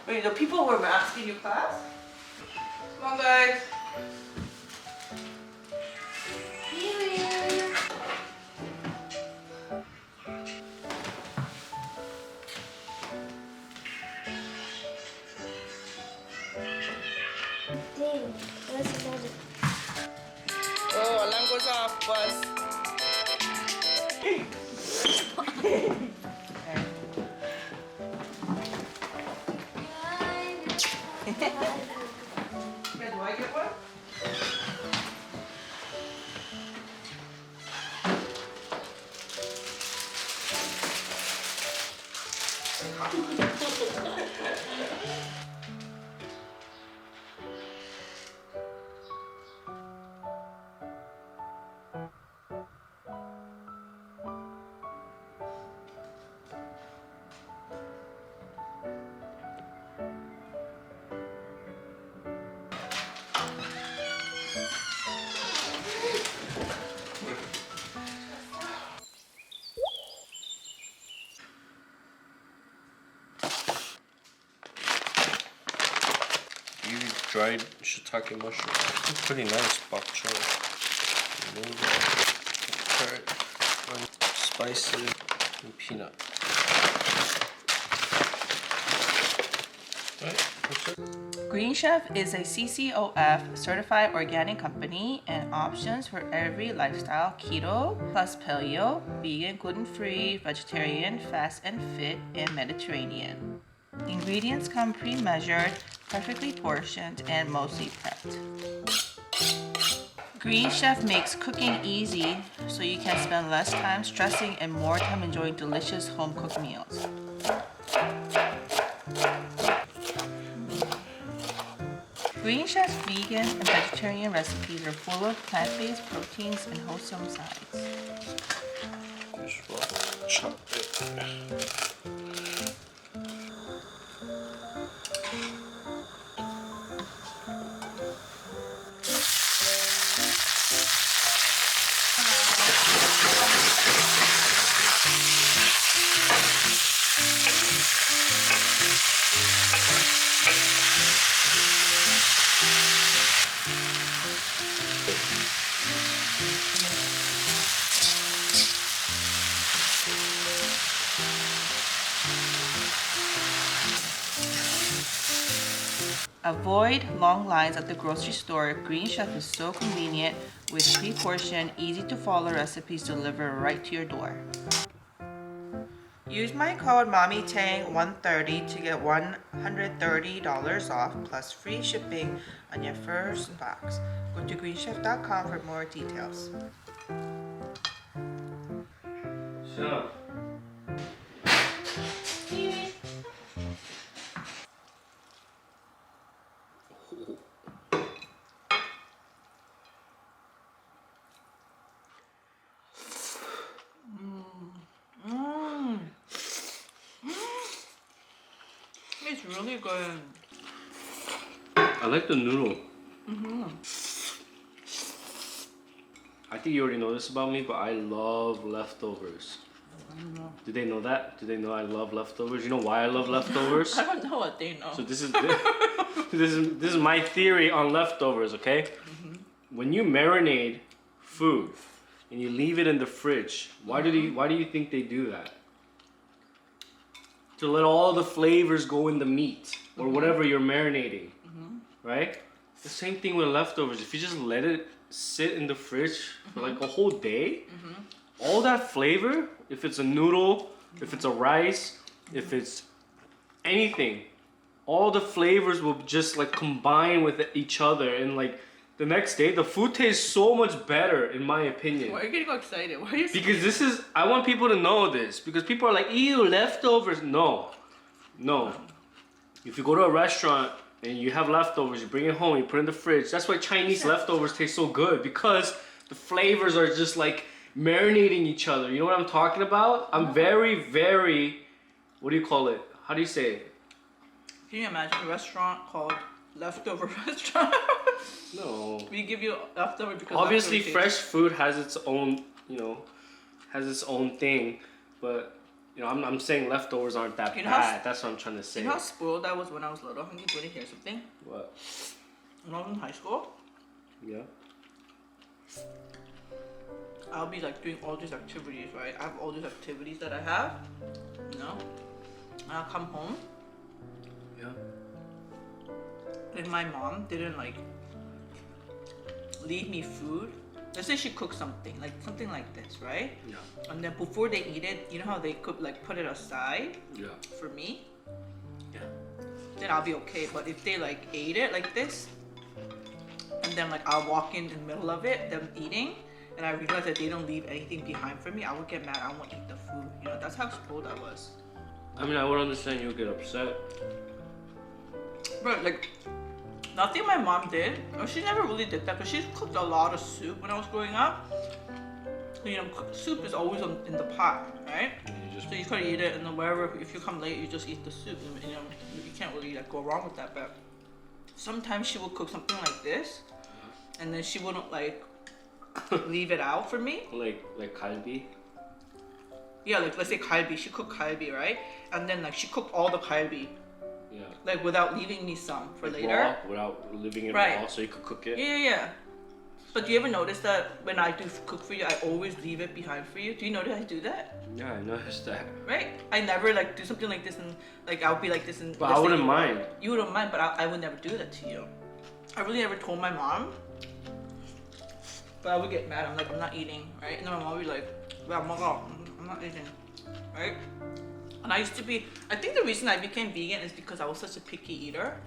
Wait, the people were asking you class? Come on, guys. Ding, where's the magic? Oh, alarm goes off, bus. Yeah, do I get one? Dried shiitake mushroom. It's pretty nice bok choy. Carrot, spices, and peanut. Right, that's it. Green Chef is a CCOF certified organic company and options for every lifestyle: keto plus paleo, vegan, gluten-free, vegetarian, fast and fit, and Mediterranean. Ingredients come pre-measured, perfectly portioned, and mostly prepped. Green Chef makes cooking easy so you can spend less time stressing and more time enjoying delicious home-cooked meals. Green Chef's vegan and vegetarian recipes are full of plant-based proteins and wholesome sides. Just want to chop it. Avoid long lines at the grocery store. Green Chef is so convenient with pre-portioned, easy-to-follow recipes delivered right to your door. Use my code mommytang130 to get $130 off plus free shipping on your first box. Go to greenchef.com for more details. So, It's really good. I like the noodle. I think you already know this about me, but I love leftovers. Do they know that? Do they know I love leftovers? You know why I love leftovers? I don't know what they know. So this is this is my theory on leftovers, okay? When you marinate food and you leave it in the fridge, why do you think they do that? To let all the flavors go in the meat or whatever you're marinating, right? The same thing with leftovers. If you just let it sit in the fridge for like a whole day, all that flavor, if it's a noodle, if it's a rice, if it's anything, all the flavors will just like combine with each other, and like the next day the food tastes so much better, in my opinion. Why are you getting all excited? Why are you Because this is, I want people to know this, because people are like, ew, leftovers. No. If you go to a restaurant and you have leftovers, you bring it home, you put it in the fridge. That's why Chinese leftovers taste so good, because the flavors are just like marinating each other. You know what I'm talking about? I'm very, very, what do you call it? How do you say it? Can you imagine a restaurant called Leftover Restaurant? No. We give you leftover because Obviously, leftover fresh food has its own, has its own thing, but I'm saying leftovers aren't that bad. That's what I'm trying to say. You know how spoiled I was when I was little? Do you want to hear something? What? When I was in high school, Yeah. I'll be like doing all these activities, right? I have all these activities that I have, and I'll come home. Yeah. And my mom didn't like leave me food. Let's say she cooked something like this, right? Yeah. And then before they eat it, you know how they could like put it aside Yeah. for me? Yeah. Then I'll be okay. But if they like ate it like this, and then like I'll walk in the middle of it, them eating, and I realize that they don't leave anything behind for me, I would get mad. I won't eat the food. You know, that's how spoiled I was. I mean, I would understand you would get upset. But like, nothing my mom did, or she never really did that, but she cooked a lot of soup when I was growing up. You know, soup is always in the pot, right? So you could eat it, and then wherever, if you come late, you just eat the soup. And, you know, you can't really like go wrong with that. But sometimes she would cook something like this, and then she wouldn't like leave it out for me. Like kalbi? Yeah, like let's say kalbi. She cooked kalbi, right? And then like she cooked all the kalbi. Yeah. Like without leaving me some for Like later. raw, without leaving it raw, so you could cook it. Yeah. But do you ever notice that when I do cook for you, I always leave it behind for you? Do you notice I do that? Yeah, I noticed that. Right? I never like do something like this and like I'll be like this and. But I wouldn't mind. You wouldn't mind, but I would never do that to you. I really never told my mom. But I would get mad. I'm like, I'm not eating, right? And then my mom would be like, well, I'm not eating, right? And I used to be, I think the reason I became vegan is because I was such a picky eater.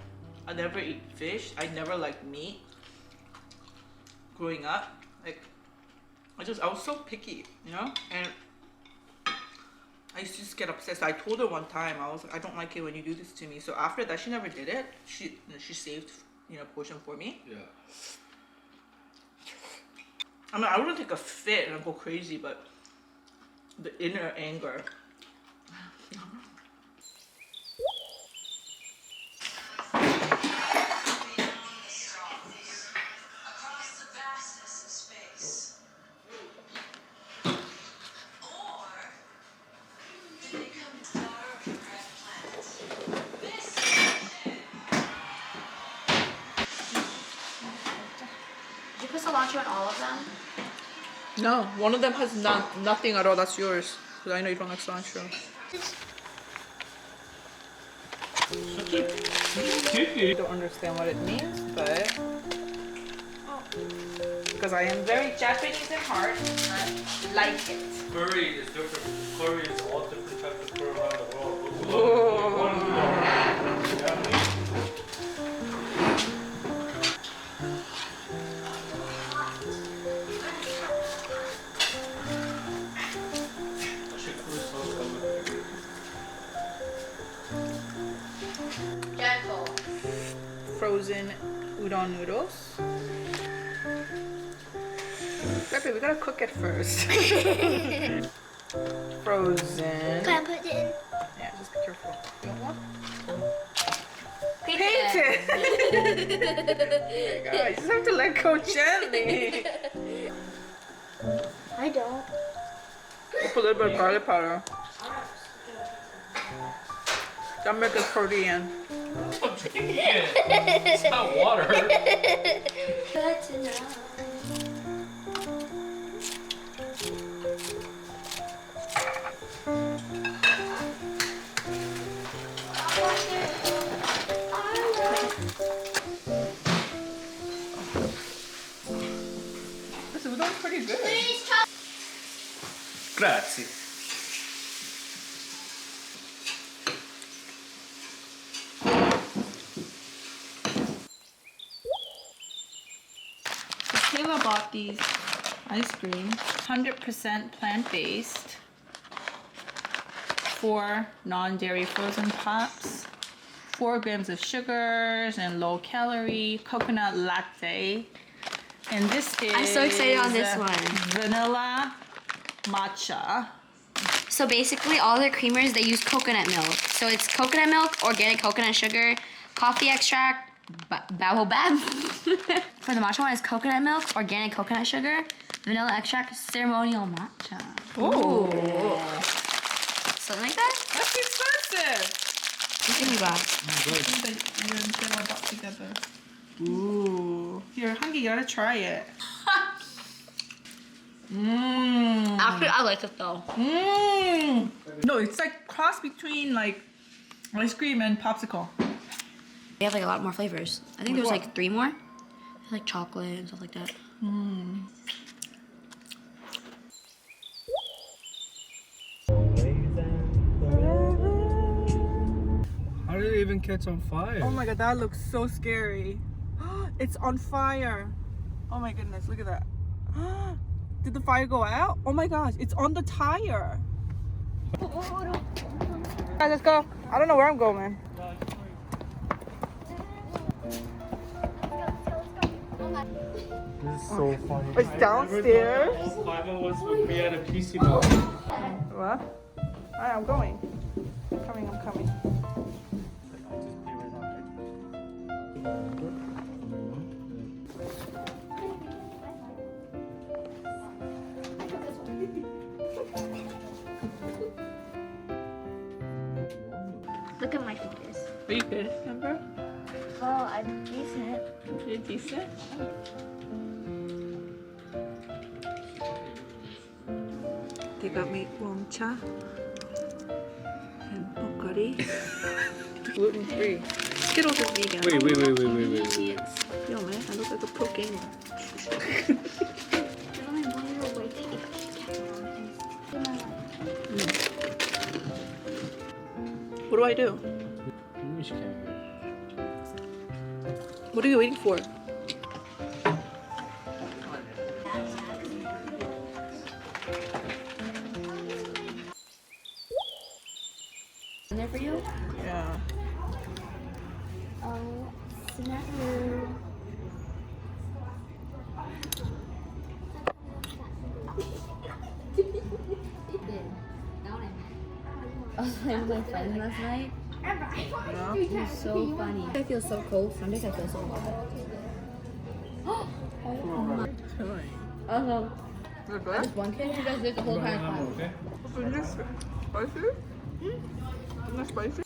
I never eat fish. I never liked meat. Growing up, like, I was so picky, you know? And I used to just get obsessed. I told her one time, I was like, I don't like it when you do this to me. So after that, she never did it. She saved, a portion for me. Yeah. I mean, I wouldn't take a fit and go crazy, but the inner anger. Did you put cilantro in all of them? No, one of them has nothing at all. That's yours. Because I know you don't like cilantro. I don't understand what it means, but because I am very Japanese at heart, I like it. Curry is different. Curry is all different types of curry around the world. Oh. Gentle. Frozen udon noodles. Pepe, we gotta cook it first. Frozen. Can I put it in? Yeah, just be careful. You want one? Paint it! God, you just have to let go gently. I don't. Put a little bit of garlic powder. That make it Korean. I'm drinking it. It's not water. Good to know. This udon's pretty good. Grazie. Kayla bought these ice cream, 100% plant-based, 4 non-dairy frozen pops, 4 grams of sugars and low-calorie coconut latte. And this is I'm so excited on this one. Vanilla matcha. So basically, all their creamers, they use coconut milk. So it's coconut milk, organic coconut sugar, coffee extract, baobab. For the matcha one, it's coconut milk, organic coconut sugar, vanilla extract, ceremonial matcha. Ooh. Something like that? That's expensive. What do you got? That you and Kayla bought together. Ooh. Here, Hangi, you gotta try it. Mmm. Actually, I like it though. Mmm. No, it's like cross between like ice cream and popsicle. They have like a lot more flavors. I think there was like 3 more. Like chocolate and stuff like that. Mmm. How did it even catch on fire? Oh my god, that looks so scary. It's on fire. Oh my goodness, look at that. Did the fire go out? Oh my gosh, it's on the tire. Guys, let's go. I don't know where I'm going. This is so funny. It's downstairs. All 5 of us would be at a PC bar. What? Alright, I'm going. I'm coming. Look at my fingers. Are you good, Amber? Well, I'm decent. You're decent? They got me wongcha and bokari. Gluten free. Skittles is vegan. Wait. Yo, man, I look like a pro gamer. What do I do? What are you waiting for? In there for you? Yeah. Oh, snack. I was playing with my friends last night. It was so funny. I feel so cold. Some days I feel so hot. Oh my. Also, Look I good. just one kid who does this the whole time. Okay. Isn't this spicy? Isn't that spicy?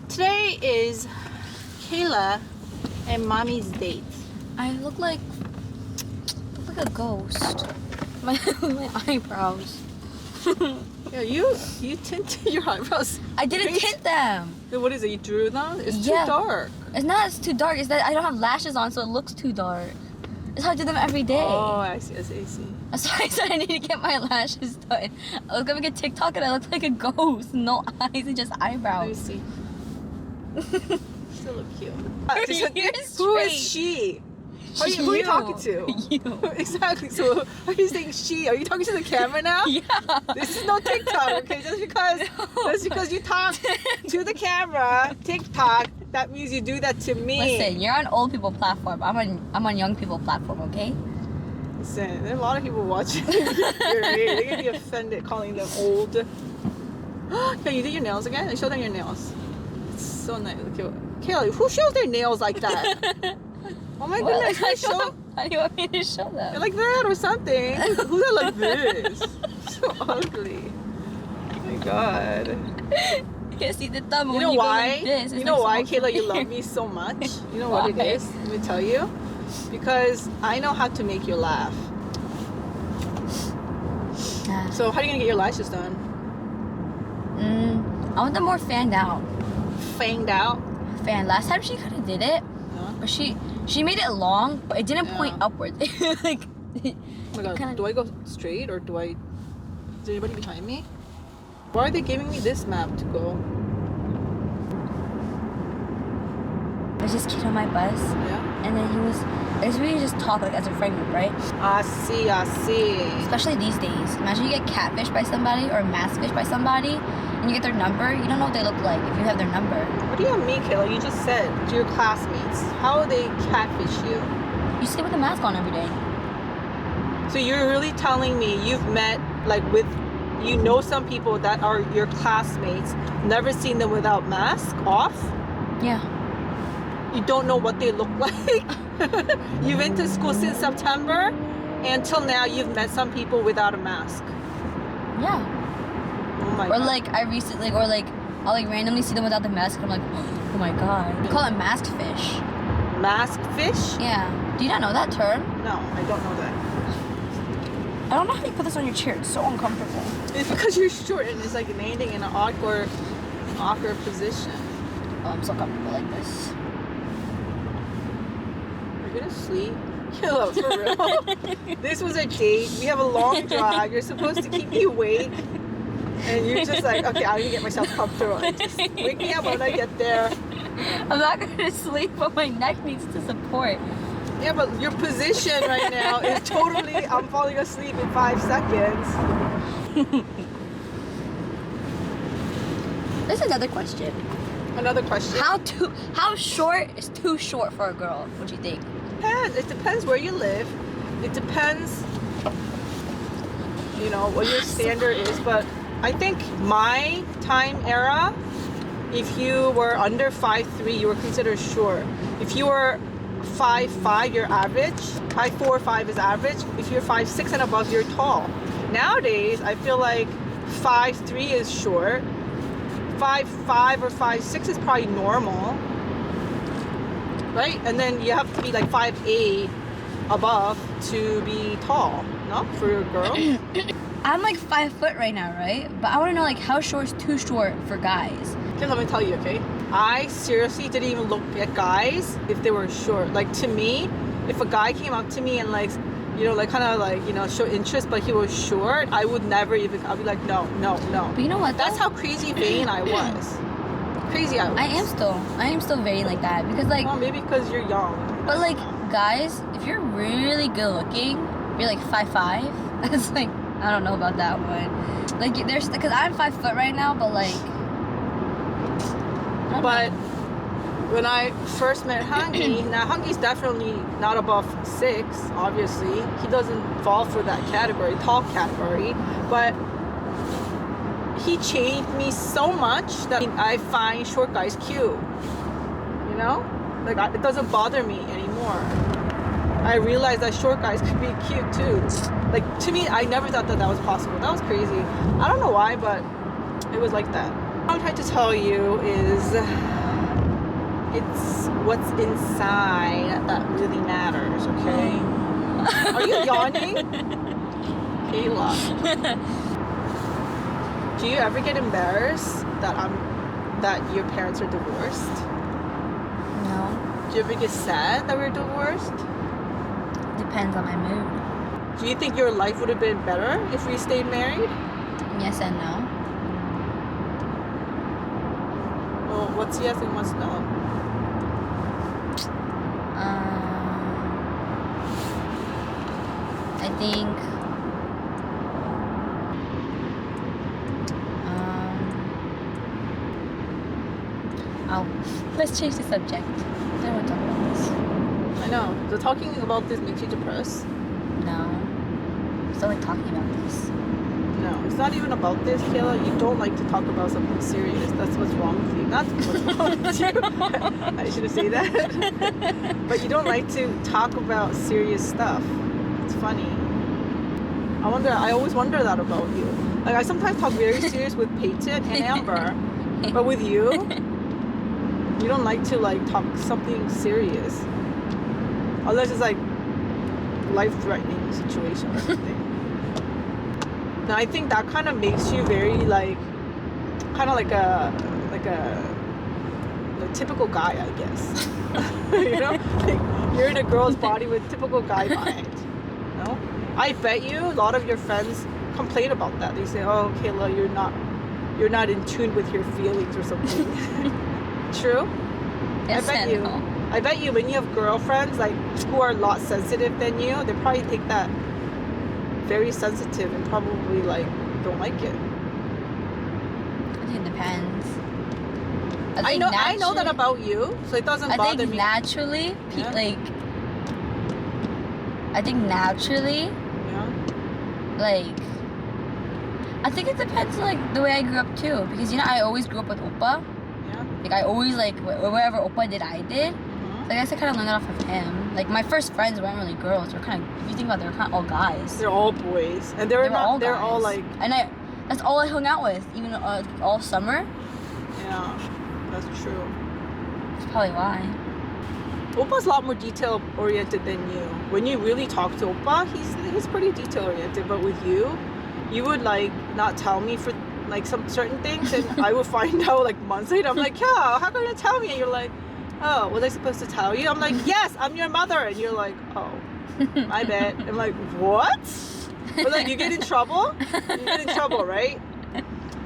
Today is Kayla and Mommy's date. I look like a ghost. My eyebrows. Yeah, you tinted your eyebrows. I didn't Great. tint them. Then what is it? You drew them? It's Yeah. too dark. It's not. It's too dark. It's that I don't have lashes on, so it looks too dark. It's how I do them every day. Oh, I see. That's why I said I need to get my lashes done. I was gonna make a TikTok and I look like a ghost. No eyes and just Let me eyebrows. see. Still look cute. You're Who is straight. she? Who are you talking to? You. Exactly. So are you saying she? Are you talking to the camera now? Yeah. This is no TikTok, okay? Just because you talk to the camera, TikTok, that means you do that to me. Listen, you're on old people platform. I'm on young people platform, okay? Listen, there are a lot of people watching. They're gonna be offended calling them old. Can you do your nails again? Show them your nails. It's so nice. Okay, Kayla, who shows their nails like that? Oh my goodness, How show do you want me to show them? like that or something. Who's that like this? So ugly. Oh my god. You can see the thumb. You when know go why? Like this. You It's know like why, so Kayla, you clear. love me so much? You know what it Why? is? Let me tell you. Because I know how to make you laugh. Yeah. So how are you gonna get your lashes done? I want them more fanned out. Fanged out? Fan. Last time she kind of did it, Yeah. but she made it long, but it didn't point Yeah. upwards. Like, Oh my god, kinda- do I go straight or do I... Is there anybody behind me? Why are they giving me this map to go? there's this kid on my bus, Yeah? and then we just talk like as a friend group, right? I see. Especially these days. Imagine you get catfished by somebody or mask-fished by somebody, and you get their number. You don't know what they look like if you have their number. What do you mean, Kayla? You just said to your classmates. How they catfish you? You sleep with a mask on every day. So you're really telling me you've met, like, with... You know some people that are your classmates, never seen them without mask off? Yeah. You don't know what they look like? You've been to school since September, and till now you've met some people without a mask. Yeah. Oh my Or god. like I'll like randomly see them without the mask, and I'm like, oh my god. We call it masked fish. Masked fish? Yeah. Do you not know that term? No, I don't know that. I don't know how you put this on your chair. It's so uncomfortable. It's because you're short and it's like landing in an awkward position. Oh, I'm so comfortable like this. You're gonna sleep? Kayla, for real? This was a date. We have a long drive. You're supposed to keep me awake. And you're just like, okay, I need to get myself comfortable. Just wake me up when I get there. I'm not gonna sleep, but my neck needs to support. Yeah, but your position right now is totally, I'm falling asleep in 5 seconds. There's another question. Another question. How short is too short for a girl? What do you think? It depends where you live. It depends, you know, what your standard is. But I think my time era, if you were under 5'3", you were considered short. If you were 5'5", you're average. 5'4", 5 is average. If you're 5'6" and above, you're tall. Nowadays, I feel like 5'3" is short. 5'5" or 5'6" is probably normal, right? And then you have to be like 5'8" above to be tall, no? For a girl. I'm like 5 foot right now, right? But I want to know like how short is too short for guys? Okay, let me tell you, okay? I seriously didn't even look at guys if they were short. Like, to me, if a guy came up to me and like, you know, like kind of like, you know, show interest, but he was short, I would never even, I'd be like, no. But you know what? That's though? how crazy vain I was. Crazy I was. I am still very like that because like, Well, maybe because you're young. but like guys, if you're really good looking, you're like 5'5". That's like, I don't know about that one. Like there's, because I'm 5 foot right now, but like. I don't But know. when I first met Hangi, now Hangi's definitely not above 6, obviously. He doesn't fall for that category, tall category. But he changed me so much that I find short guys cute. You know? Like, it doesn't bother me anymore. I realized that short guys could be cute too. Like, to me, I never thought that that was possible. That was crazy. I don't know why, but it was like that. I'm trying to tell you is it's what's inside that really matters, okay? Are you yawning? Kayla. Do you ever get embarrassed that your parents are divorced? No. Do you ever get sad that we're divorced? Depends on my mood. Do you think your life would have been better if we stayed married? Yes and no. Well, what's yes and what's no? I think let's change the subject. I don't want to talk about this. I know. The talking about this makes you depressed. No. I still like talking about this. No, it's not even about this, Kayla. You don't like to talk about something serious. That's what's wrong with you. Not what's wrong with you. I shouldn't say that. But you don't like to talk about serious stuff. It's funny. I always wonder that about you. Like, I sometimes talk very serious with Peyton and Amber. But with you, you don't like to like talk something serious. Unless it's like life-threatening situation or something. And I think that kind of makes you very like like a typical guy, I guess. You know, like, you're in a girl's body with typical guy mind. You know, I bet you a lot of your friends complain about that. They say, "Oh, Kayla, you're not in tune with your feelings or something." True. Yes and no. I bet you when you have girlfriends like who are a lot sensitive than you, they probably take that very sensitive and probably like don't like it. I think it depends. I know that about you, so it doesn't bother me. Naturally, Yeah. I think naturally, Yeah. like, I think it depends on like the way I grew up too. Because I always grew up with Oppa. Yeah. Like I always like wherever Oppa did, I did. Mhm. So I guess I kind of learned that off of him. Like my first friends weren't really girls. They're kind of, if you think about it, they're kind of all guys. They're all boys, and they're all like. And that's all I hung out with, even all summer. Yeah, that's true. That's probably why. Oppa's a lot more detail oriented than you. When you really talk to Oppa, he's pretty detail oriented. But with you would like not tell me for like some certain things, and I would find out like months later. I'm like, yeah, how come you didn't tell me? And you're like, oh, was I supposed to tell you? I'm like, yes, I'm your mother, and you're like, oh, my bad. I'm like, what? But like, you get in trouble. You get in trouble, right?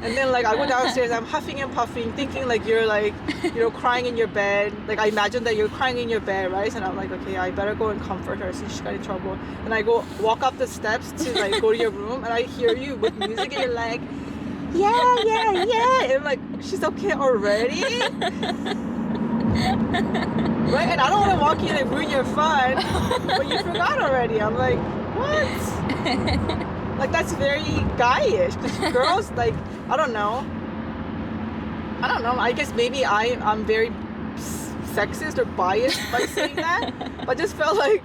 And then like I go downstairs, I'm huffing and puffing, thinking like you're like, crying in your bed. Like I imagine that you're crying in your bed, right? And I'm like, okay, I better go and comfort her since she got in trouble. And I walk up the steps to like go to your room, and I hear you with music, and you're like, yeah. And I'm like, she's okay already? Right? And I don't want to walk in and ruin your fun, but you forgot already. I'm like, what? Like that's very guyish, because girls like I don't know. I guess maybe I'm very sexist or biased by saying that, but I just felt like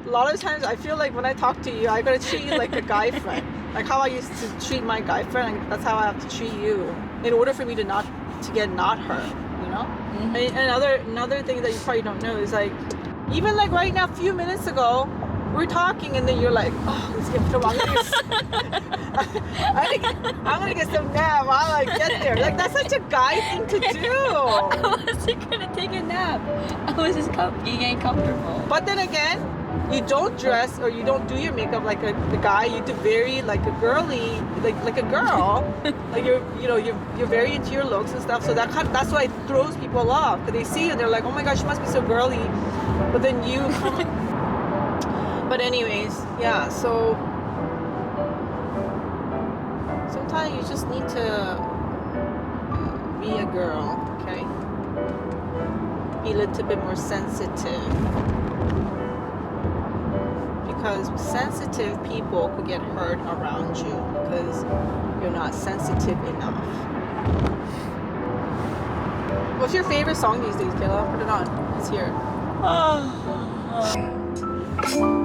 a lot of times I feel like when I talk to you, I gotta treat you like a guy friend, like how I used to treat my guy friend. Like, that's how I have to treat you in order for me to get not hurt, you know. Mm-hmm. And another thing that you probably don't know is like even like right now, a few minutes ago. We're talking, and then you're like, oh, let's get some. I'm gonna get some nap. I'll like get there. Like that's such a guy thing to do. I wasn't gonna take a nap. I was just getting comfortable. But then again, you don't dress or you don't do your makeup like a guy. You do very like a girly, like a girl. Like you're very into your looks and stuff. So that's why it throws people off, because they see you and they're like, oh my gosh, she must be so girly. But then you come. But anyways, yeah, so sometimes you just need to be a girl, okay? Be a little bit more sensitive. Because sensitive people could get hurt around you because you're not sensitive enough. What's your favorite song these days, Kayla? Put it on. Let's hear it.